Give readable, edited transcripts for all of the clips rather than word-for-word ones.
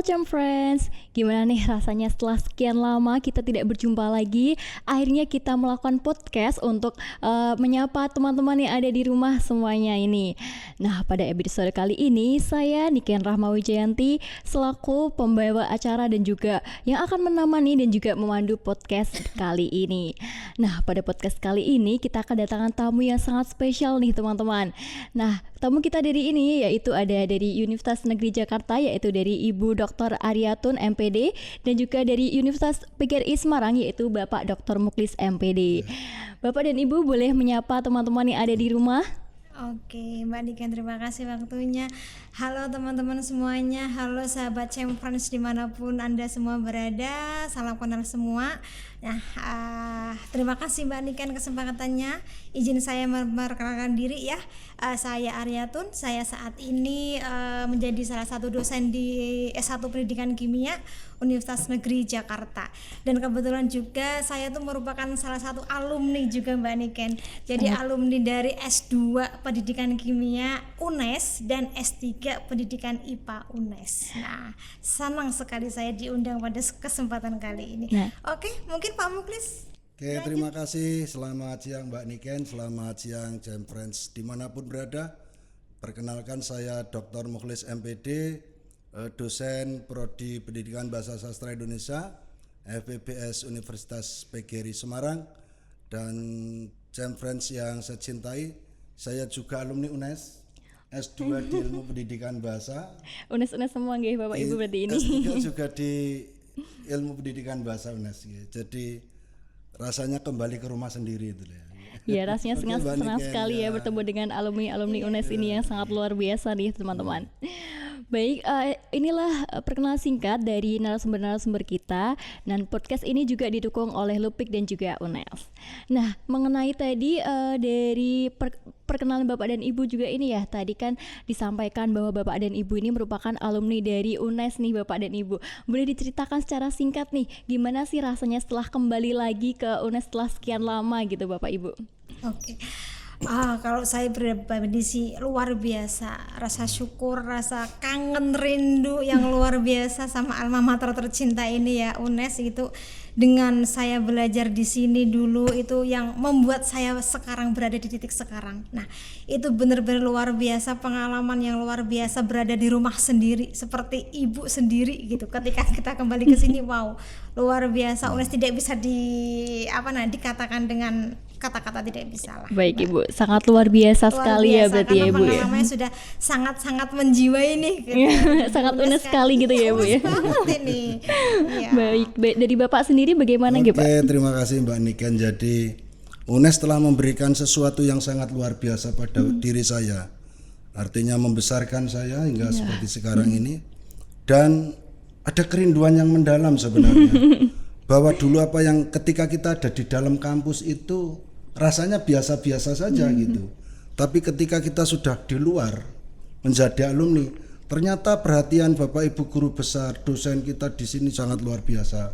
Jam Friends, gimana nih rasanya setelah sekian lama kita tidak berjumpa lagi? Akhirnya kita melakukan podcast untuk menyapa teman-teman yang ada di rumah semuanya ini. Nah, pada episode kali ini saya Niken Rahmawijayanti selaku pembawa acara dan juga yang akan menemani dan juga memandu podcast kali ini. Nah, pada podcast kali ini kita kedatangan tamu yang sangat spesial nih teman-teman. Nah, tamu kita dari ini yaitu ada dari Universitas Negeri Jakarta, yaitu dari Ibu Dr. Aryatun MPD, dan juga dari Universitas PGRI Semarang yaitu Bapak Dr. Mukhlis MPD. Bapak dan Ibu boleh menyapa teman-teman yang ada di rumah? Oke, Mbak Niken, terima kasih waktunya. Halo teman-teman semuanya, halo sahabat Jam Friends dimanapun Anda semua berada, salam kenal semua. Nah, terima kasih Mbak Niken kesempatannya. Izin saya memperkenalkan diri ya. Saya Aryatun, saya saat ini menjadi salah satu dosen di S1 Pendidikan Kimia Universitas Negeri Jakarta. Dan kebetulan juga saya tuh merupakan salah satu alumni juga Mbak Niken. Jadi alumni dari S2 Pendidikan Kimia UNES dan S3 Pendidikan IPA UNES. Nah, senang sekali saya diundang pada kesempatan kali ini. Oke, mungkin Pak Mukhlis. Oke, terima kasih. Selamat siang Mbak Niken, selamat siang Jam Friends dimanapun berada. Perkenalkan saya Dr. Mukhlis MPD, dosen Prodi Pendidikan Bahasa Sastra Indonesia FPBS Universitas PGRI Semarang. Dan Jam Friends yang saya cintai, saya juga alumni UNES, S2 di Ilmu Pendidikan Bahasa. UNES semua nggih Bapak Ibu berarti ini. S3 juga di Ilmu Pendidikan Bahasa UNES. Jadi rasanya kembali ke rumah sendiri itu ya. Ya, rasanya senang sekali ya bertemu dengan alumni UNES ini yang sangat luar biasa nih teman-teman. Baik, inilah perkenalan singkat dari narasumber-narasumber kita, dan podcast ini juga didukung oleh Lupik dan juga UNES. Nah, mengenai tadi dari perkenalan Bapak dan Ibu juga ini ya, tadi kan disampaikan bahwa Bapak dan Ibu ini merupakan alumni dari UNES nih Bapak dan Ibu. Boleh diceritakan secara singkat nih, gimana sih rasanya setelah kembali lagi ke UNES setelah sekian lama gitu Bapak Ibu? Oke. Kalau saya pribadi sih luar biasa, rasa syukur, rasa kangen, rindu yang luar biasa sama alma mater tercinta ini ya, UNES itu. Dengan saya belajar di sini dulu itu yang membuat saya sekarang berada di titik sekarang. Nah, itu benar-benar luar biasa, pengalaman yang luar biasa berada di rumah sendiri seperti ibu sendiri gitu. Ketika kita kembali ke sini, wow, luar biasa. UNES tidak bisa dikatakan dengan kata-kata, tidak bisa lah. Baik Ibu, sangat luar biasa sekali ya berarti ya Ibu ya. Pengalamannya sudah sangat-sangat menjiwai nih. Gitu. Sangat UNES sekali gitu ya Bu ya. Ini. Ya. Baik, dari Bapak sendiri bagaimana gitu Pak? Oke, terima kasih Mbak Niken. Jadi UNES telah memberikan sesuatu yang sangat luar biasa pada diri saya. Artinya membesarkan saya hingga seperti sekarang ini. Dan ada kerinduan yang mendalam sebenarnya. Bahwa dulu apa yang ketika kita ada di dalam kampus itu rasanya biasa-biasa saja gitu. Tapi ketika kita sudah di luar menjadi alumni, ternyata perhatian Bapak Ibu guru besar, dosen kita di sini sangat luar biasa.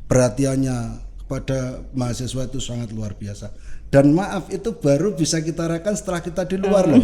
Perhatiannya kepada mahasiswa itu sangat luar biasa. Dan maaf, itu baru bisa kita rasakan setelah kita di luar loh.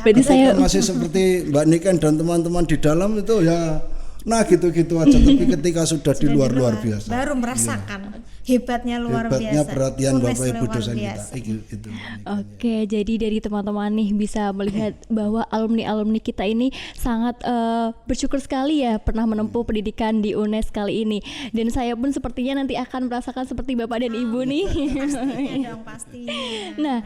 Berarti saya masih seperti Mbak Niken dan teman-teman di dalam itu ya, nah gitu-gitu aja. Tapi ketika sudah di luar biasa, baru merasakan hebatnya hebatnya biasa. perhatian UNES Bapak Ibu dosen biasa. kita. Gitu. Oke, jadi dari teman-teman nih bisa melihat bahwa alumni-alumni kita ini sangat bersyukur sekali ya pernah menempuh pendidikan di UNES kali ini. Dan saya pun sepertinya nanti akan merasakan seperti Bapak dan Ibu nih. Pastinya. Nah,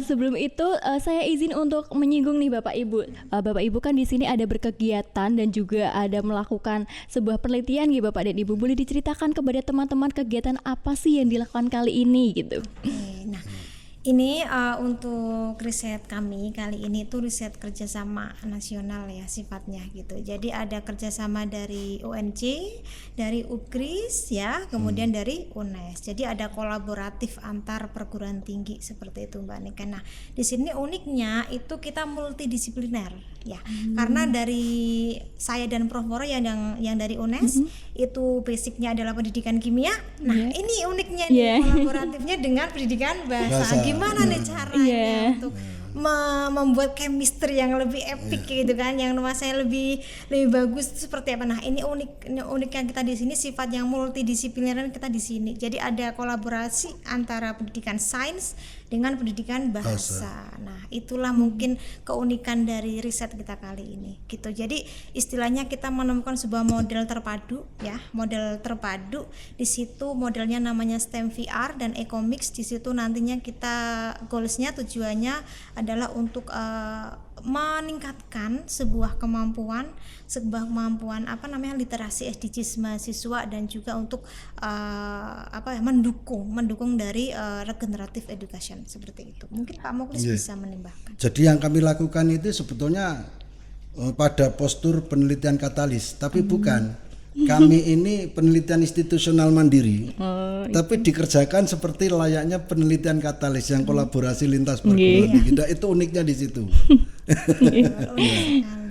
sebelum itu saya izin untuk menyinggung nih Bapak Ibu. Bapak Ibu kan di sini ada berkegiatan dan juga ada melakukan sebuah penelitian gitu Bapak dan Ibu. Boleh diceritakan kepada teman-teman kegiatan apa sih yang dilakukan kali ini gitu? Nah, ini untuk riset kami kali ini tuh riset kerjasama nasional ya sifatnya gitu. Jadi ada kerjasama dari UNJ, dari UKRIS ya, kemudian dari UNES. Jadi ada kolaboratif antar perguruan tinggi seperti itu Mbak Niken. Nah, di sini uniknya itu kita multidisipliner ya, karena dari saya dan Prof Woro yang dari UNES itu basicnya adalah pendidikan kimia. Nah, ini uniknya nih kolaboratifnya dengan pendidikan bahasa. Gimana nih caranya untuk membuat chemistry yang lebih epic gitu kan, yang nuansanya lebih bagus itu seperti apa. Nah, ini uniknya kita di sini, sifat yang multidisipliner kita di sini. Jadi ada kolaborasi antara pendidikan sains dengan pendidikan bahasa. Nah, itulah mungkin keunikan dari riset kita kali ini gitu. Jadi istilahnya kita menemukan sebuah model terpadu ya, model terpadu. Di situ modelnya namanya STEM VR dan Ecomix. Di situ nantinya kita goalsnya, tujuannya adalah untuk meningkatkan sebuah kemampuan literasi SDGs mahasiswa, dan juga untuk mendukung dari regenerative education seperti itu. Mungkin Pak Muklis bisa menambahkan. Jadi yang kami lakukan itu sebetulnya pada postur penelitian katalis, tapi bukan. Kami ini penelitian institusional mandiri, tapi dikerjakan seperti layaknya penelitian katalis yang kolaborasi lintas perguruan tinggi. Itu uniknya di situ.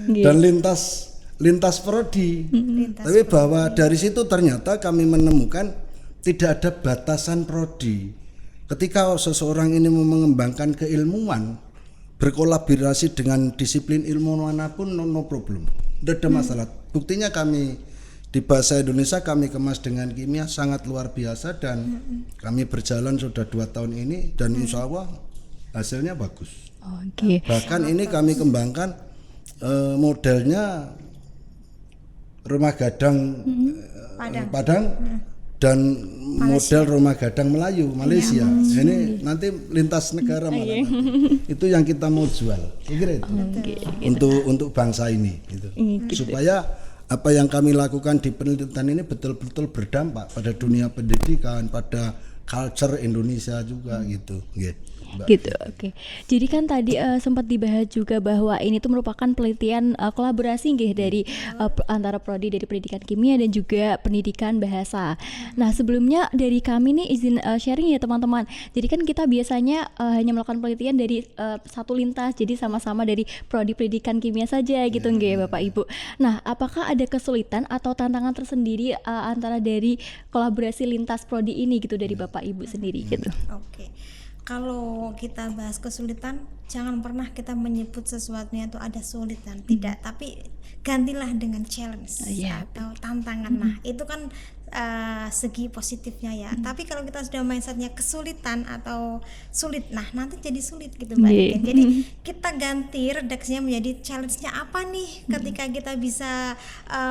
Dan lintas prodi. Tapi bahwa dari situ ternyata kami menemukan tidak ada batasan prodi. Ketika seseorang ini mau mengembangkan keilmuan, berkolaborasi dengan disiplin ilmu manapun, no problem, tidak ada masalah. Buktinya kami di bahasa Indonesia kami kemas dengan kimia sangat luar biasa, dan kami berjalan sudah 2 tahun ini, dan insya Allah hasilnya bagus. Bahkan ini kami kembangkan modelnya rumah gadang Padang dan model rumah gadang Melayu Malaysia. Ini nanti lintas negara malah itu yang kita mau jual. Kira itu untuk bangsa ini gitu. Supaya apa yang kami lakukan di penelitian ini betul-betul berdampak pada dunia pendidikan, pada culture Indonesia juga gitu. Gitu, oke. Jadi kan tadi sempat dibahas juga bahwa ini tuh merupakan penelitian kolaborasi dari antara prodi dari pendidikan kimia dan juga pendidikan bahasa. Nah, sebelumnya dari kami nih izin sharing ya teman-teman. Jadi kan kita biasanya hanya melakukan penelitian dari satu lintas, jadi sama-sama dari prodi pendidikan kimia saja gitu Bapak Ibu. Nah, apakah ada kesulitan atau tantangan tersendiri antara dari kolaborasi lintas prodi ini gitu dari Bapak Ibu sendiri gitu? Oke. Kalau kita bahas kesulitan, jangan pernah kita menyebut sesuatunya itu ada sulitan, tidak, tapi gantilah dengan challenge atau tantangan. Nah, itu kan segi positifnya ya. Tapi kalau kita sudah mindsetnya kesulitan atau sulit, nah nanti jadi sulit gitu Mbak Niken. Jadi kita ganti redaksinya menjadi challenge-nya apa nih ketika kita bisa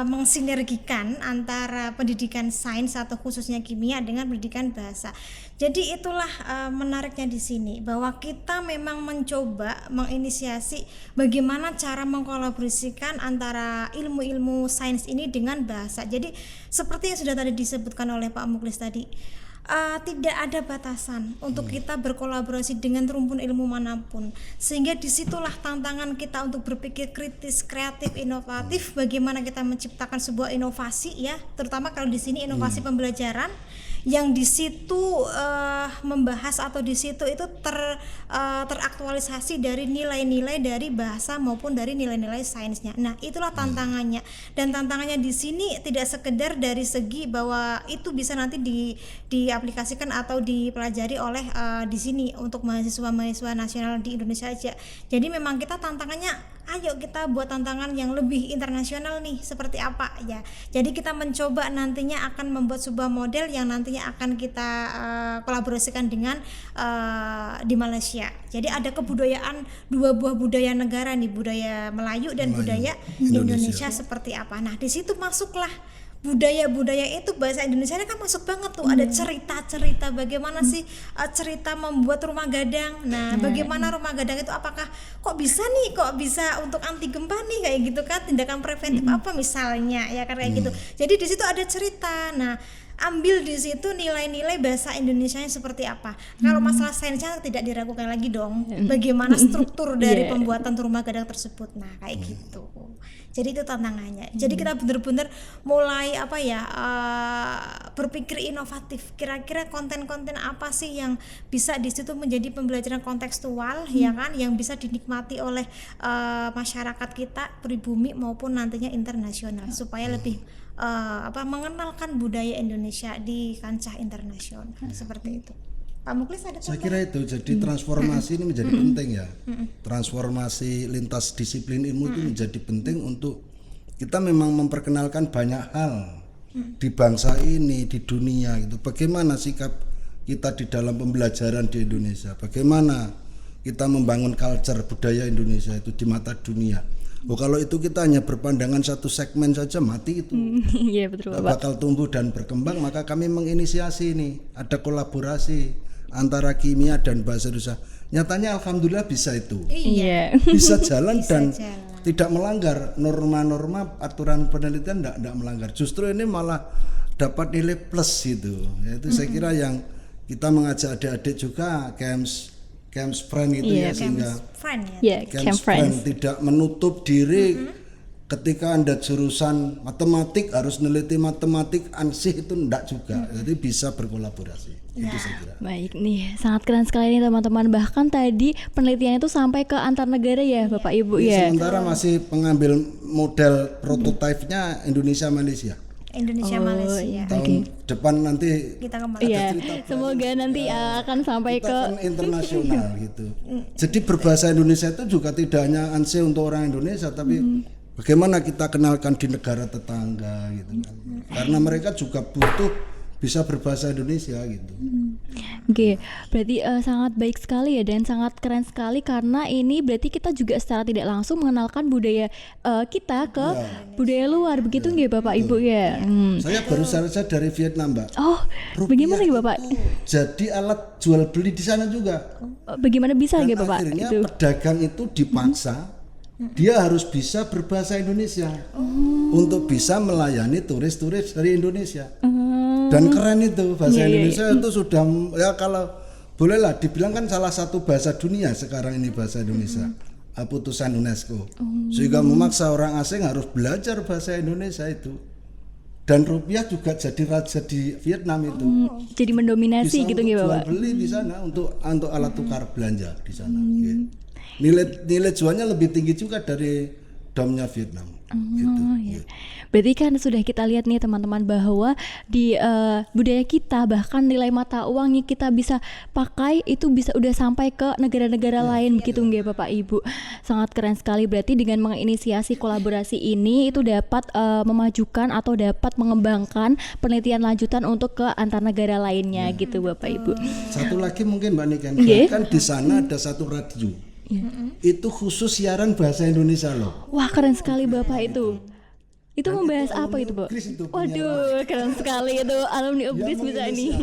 mensinergikan antara pendidikan sains atau khususnya kimia dengan pendidikan bahasa. Jadi itulah menariknya di sini, bahwa kita memang mencoba menginisiasi bagaimana cara mengkolaborasikan antara ilmu-ilmu sains ini dengan bahasa. Jadi seperti yang sudah tadi disebutkan oleh Pak Muklis tadi, tidak ada batasan untuk kita berkolaborasi dengan rumpun ilmu manapun, sehingga disitulah tantangan kita untuk berpikir kritis, kreatif, inovatif, bagaimana kita menciptakan sebuah inovasi ya, terutama kalau di sini inovasi pembelajaran yang di situ membahas atau di situ itu teraktualisasi dari nilai-nilai dari bahasa maupun dari nilai-nilai sainsnya. Nah, itulah tantangannya. Dan tantangannya di sini tidak sekedar dari segi bahwa itu bisa nanti diaplikasikan atau dipelajari oleh di sini untuk mahasiswa-mahasiswa nasional di Indonesia aja. Jadi memang kita tantangannya, ayo kita buat tantangan yang lebih internasional nih, seperti apa ya. Jadi kita mencoba nantinya akan membuat sebuah model yang nantinya akan kita kolaborasikan dengan di Malaysia. Jadi ada kebudayaan, 2 buah budaya negara nih, budaya Melayu dan budaya Indonesia seperti apa. Nah, di situ masuklah budaya-budaya itu, bahasa Indonesia kan masuk banget tuh. Ada cerita-cerita bagaimana sih cerita membuat rumah gadang. Nah, bagaimana rumah gadang itu, apakah kok bisa untuk anti gempa nih kayak gitu kan, tindakan preventif apa misalnya ya kayak gitu. Jadi di situ ada cerita. Nah, ambil di situ nilai-nilai bahasa Indonesianya seperti apa. Kalau masalah sainsnya tidak diragukan lagi dong. Bagaimana struktur dari pembuatan rumah gadang tersebut. Nah, kayak gitu. Jadi itu tantangannya. Jadi kita benar-benar mulai berpikir inovatif. Kira-kira konten-konten apa sih yang bisa di situ menjadi pembelajaran kontekstual ya kan, yang bisa dinikmati oleh masyarakat kita pribumi maupun nantinya internasional, supaya lebih mengenalkan budaya Indonesia di kancah internasional seperti itu. Pak Muklis ada Saya kira itu, jadi transformasi ini menjadi penting ya. Transformasi lintas disiplin ilmu itu menjadi penting untuk kita memang memperkenalkan banyak hal di bangsa ini, di dunia gitu. Bagaimana sikap kita di dalam pembelajaran di Indonesia, bagaimana kita membangun culture budaya Indonesia itu di mata dunia. Kalau itu kita hanya berpandangan satu segmen saja, mati itu. Iya betul Nggak Bapak. bakal tumbuh dan berkembang. Maka kami menginisiasi ini, ada kolaborasi antara kimia dan bahasa Indonesia. Nyatanya alhamdulillah bisa itu, Iya. bisa jalan dan jalan. tidak melanggar norma-norma aturan penelitian, tidak melanggar. Justru ini malah dapat nilai plus gitu. Itu saya kira yang kita mengajak adik-adik juga camps friend gitu ya, sehingga friend ya. Iya, camps camp friends. tidak menutup diri. Ketika Anda jurusan matematik harus neliti matematik, ansih itu enggak juga. Jadi bisa berkolaborasi. Itu saya kira. Baik nih, sangat keren sekali nih teman-teman. Bahkan tadi penelitiannya itu sampai ke antar negara ya, Bapak Ibu ya. Sementara masih pengambil model prototipenya Indonesia Malaysia. Indonesia Malaysia. Tahun depan nanti Kita kembali. Iya, semoga nanti akan sampai kita ke kan internasional gitu. Jadi berbahasa Indonesia itu juga tidak hanya ansih untuk orang Indonesia, tapi bagaimana kita kenalkan di negara tetangga gitu kan. Karena mereka juga butuh bisa berbahasa Indonesia gitu. Oke, berarti sangat baik sekali ya dan sangat keren sekali karena ini berarti kita juga secara tidak langsung mengenalkan budaya kita ke budaya luar, begitu nggak Bapak Ibu ya? Saya baru saja dari Vietnam, Mbak. Oh, bagaimana ya Bapak? Itu jadi alat jual beli di sana juga. Bagaimana bisa Dan nggak Bapak? akhirnya Itu. pedagang itu dipaksa dia harus bisa berbahasa Indonesia untuk bisa melayani turis-turis dari Indonesia. Dan keren itu bahasa Indonesia itu sudah ya kalau bolehlah dibilang kan salah satu bahasa dunia sekarang ini bahasa Indonesia. Putusan UNESCO. Sehingga memaksa orang asing harus belajar bahasa Indonesia itu. Dan rupiah juga jadi raja di Vietnam itu. Jadi mendominasi Bisa gitu untuk nggak jual Bapak? beli di sana untuk alat tukar belanja di sana. Gitu. Nilai jualnya lebih tinggi juga dari domnya Vietnam. Gitu. Iya. Berarti kan sudah kita lihat nih teman-teman bahwa di budaya kita bahkan nilai mata uang yang kita bisa pakai itu bisa udah sampai ke negara-negara lain begitu nggak Bapak Ibu. Sangat keren sekali berarti dengan menginisiasi kolaborasi ini itu dapat memajukan atau dapat mengembangkan penelitian lanjutan untuk ke antar negara lainnya gitu Bapak Ibu. Satu lagi mungkin Mbak Niken, Iya. kan di sana ada satu radio. Itu khusus siaran bahasa Indonesia loh. Wah keren sekali Bapak itu. Itu membahas itu apa alumni itu, Bu? UGRIS itu punya Waduh, keren sekali itu alumni UGRIS bisa nih.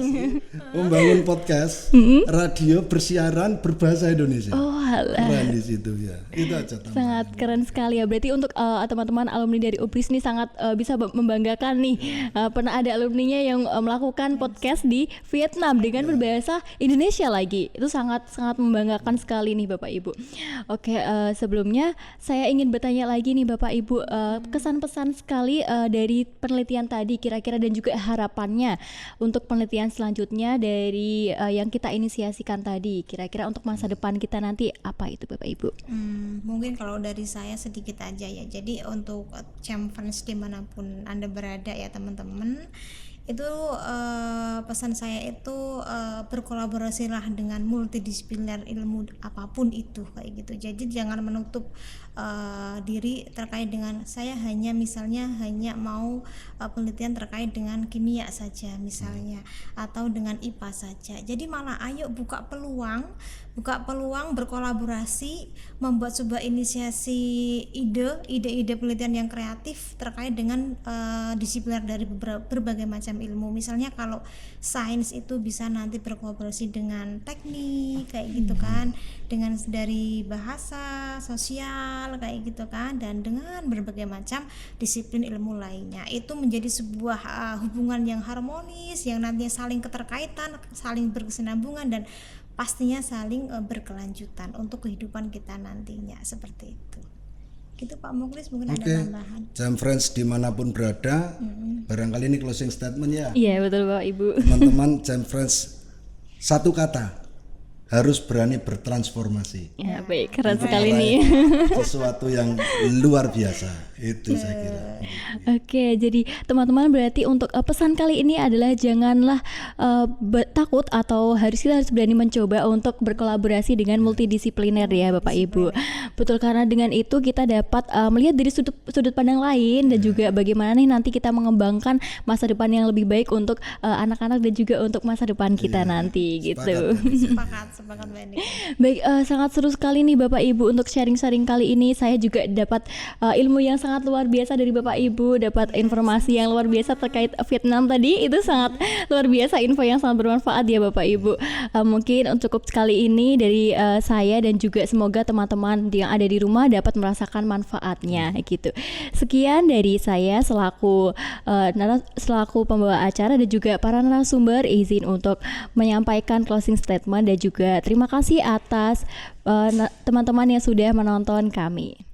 Membangun podcast radio bersiaran berbahasa Indonesia. Oh, alah. Keren di situ ya. Itu aja tambahan. Sangat keren sekali ya. Berarti untuk teman-teman alumni dari UGRIS ini sangat bisa membanggakan nih. Pernah ada alumninya yang melakukan podcast di Vietnam dengan berbahasa Indonesia lagi. Itu sangat membanggakan sekali nih Bapak Ibu. Oke, sebelumnya saya ingin bertanya lagi nih Bapak Ibu, kesan-pesan sekali dari penelitian tadi kira-kira dan juga harapannya untuk penelitian selanjutnya dari yang kita inisiasikan tadi. Kira-kira untuk masa depan kita nanti apa itu Bapak Ibu? Mungkin kalau dari saya sedikit aja ya. Jadi untuk Champ Friends dimanapun Anda berada ya teman-teman, itu pesan saya itu berkolaborasilah dengan multidisipliner ilmu apapun itu kayak gitu. Jadi jangan menutup diri terkait dengan saya hanya mau penelitian terkait dengan kimia saja misalnya atau dengan IPA saja. Jadi malah ayo buka peluang berkolaborasi, membuat sebuah inisiasi ide-ide penelitian yang kreatif terkait dengan disipliner dari berbagai macam ilmu. Misalnya kalau sains itu bisa nanti berkolaborasi dengan teknik kayak gitu kan, dengan dari bahasa, sosial kayak gitu kan, dan dengan berbagai macam disiplin ilmu lainnya. Itu menjadi sebuah hubungan yang harmonis yang nantinya saling keterkaitan, saling berkesinambungan dan pastinya saling berkelanjutan untuk kehidupan kita nantinya, seperti itu. Gitu Pak Muklis, mungkin ada tambahan. Jam Friends dimanapun berada, barangkali ini closing statement ya. Iya betul Bapak Ibu. Teman-teman Jam Friends, satu kata, harus berani bertransformasi. Ya, baik, keren Untuk sekali nih. meraih sesuatu yang luar biasa. Itu saya kira. Oke, jadi teman-teman berarti untuk pesan kali ini adalah janganlah takut atau kita harus berani mencoba untuk berkolaborasi dengan multidisipliner ya Bapak Ibu. Betul, karena dengan itu kita dapat melihat dari sudut pandang lain dan juga bagaimana nih nanti kita mengembangkan masa depan yang lebih baik untuk anak-anak dan juga untuk masa depan kita nanti gitu. Sepakat Mbak Nika. Baik, sangat seru sekali nih Bapak Ibu untuk sharing-sharing kali ini. Saya juga dapat ilmu yang sangat luar biasa dari Bapak Ibu, dapat informasi yang luar biasa terkait Vietnam tadi. Itu sangat luar biasa, info yang sangat bermanfaat ya Bapak Ibu. Mungkin cukup sekali ini dari saya dan juga semoga teman-teman yang ada di rumah dapat merasakan manfaatnya gitu. Sekian dari saya selaku pembawa acara dan juga para narasumber, izin untuk menyampaikan closing statement dan juga terima kasih atas teman-teman yang sudah menonton kami.